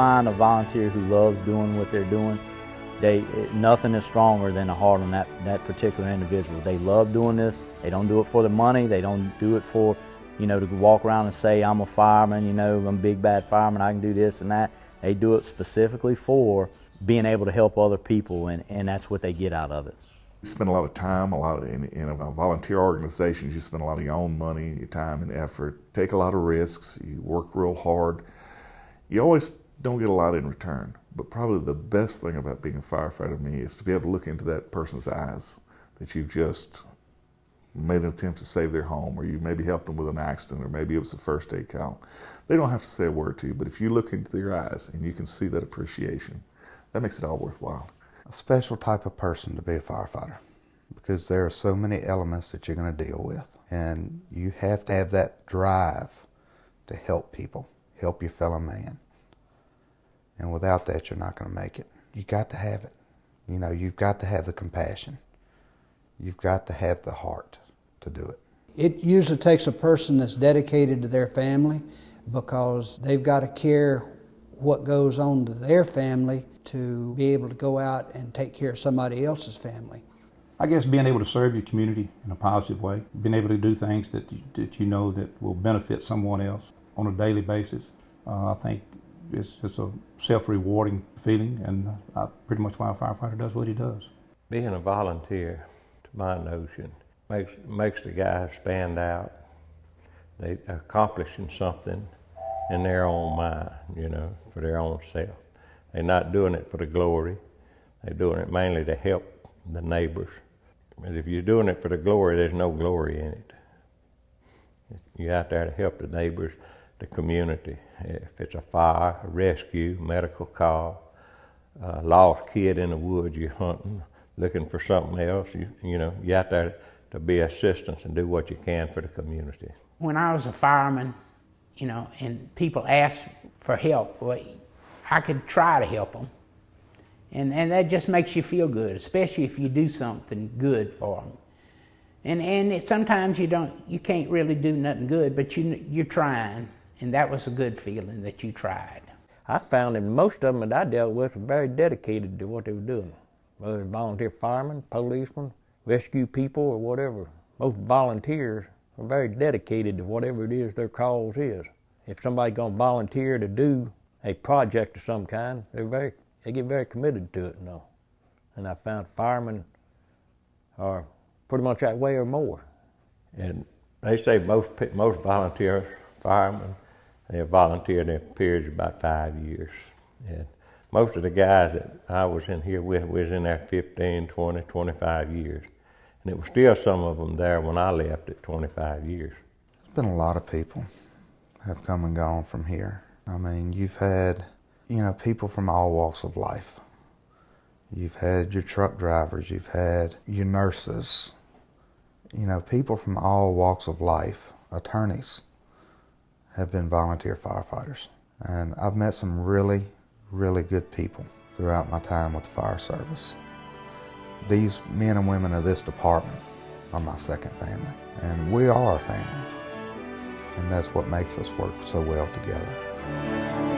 find a volunteer who loves doing what they're doing, nothing is stronger than the heart on that particular individual. They love doing this. They don't do it for the money. They don't do it for, to walk around and say, I'm a fireman, I'm a big bad fireman, I can do this and that. They do it specifically for being able to help other people, and that's what they get out of it. You spend a lot of time, in a volunteer organizations, you spend a lot of your own money, your time and effort, take a lot of risks, you work real hard. You always don't get a lot in return, but probably the best thing about being a firefighter to me is to be able to look into that person's eyes that you've just made an attempt to save their home, or you maybe helped them with an accident, or maybe it was a first aid call. They don't have to say a word to you, but if you look into their eyes and you can see that appreciation, that makes it all worthwhile. A special type of person to be a firefighter, because there are so many elements that you're going to deal with, and you have to have that drive to help people, help your fellow man. And without that, you're not going to make it. You got to have it. You've got to have the compassion. You've got to have the heart to do it. It usually takes a person that's dedicated to their family, because they've got to care what goes on to their family to be able to go out and take care of somebody else's family. I guess being able to serve your community in a positive way, being able to do things that that will benefit someone else on a daily basis, I think it's a self-rewarding feeling, and pretty much why a firefighter does what he does. Being a volunteer, to my notion, makes the guys stand out. They accomplishing something in their own mind, for their own self. They're not doing it for the glory. They're doing it mainly to help the neighbors. But if you're doing it for the glory, there's no glory in it. You're out there to help the neighbors, the community. If it's a fire, a rescue, medical call, a lost kid in the woods you're hunting, looking for something else, you're out there to be assistance and do what you can for the community. When I was a fireman, and people asked for help, well, I could try to help them. And that just makes you feel good, especially if you do something good for them. And sometimes you can't really do nothing good, but you're trying, and that was a good feeling that you tried. I found that most of them that I dealt with were very dedicated to what they were doing, whether they're volunteer firemen, policemen, rescue people, or whatever. Most volunteers are very dedicated to whatever it is their cause is. If somebody's going to volunteer to do a project of some kind, they get very committed to it, And I found firemen are pretty much that way or more. And they say most volunteers, firemen, they have volunteered in periods of about 5 years. And most of the guys that I was in here with was in there 15, 20, 25 years. And it was still some of them there when I left at 25 years. There's been a lot of people have come and gone from here. I mean, you've had, people from all walks of life. You've had your truck drivers, you've had your nurses, people from all walks of life, attorneys, have been volunteer firefighters. And I've met some really, really good people throughout my time with the fire service. These men and women of this department are my second family, and we are a family. And that's what makes us work so well together.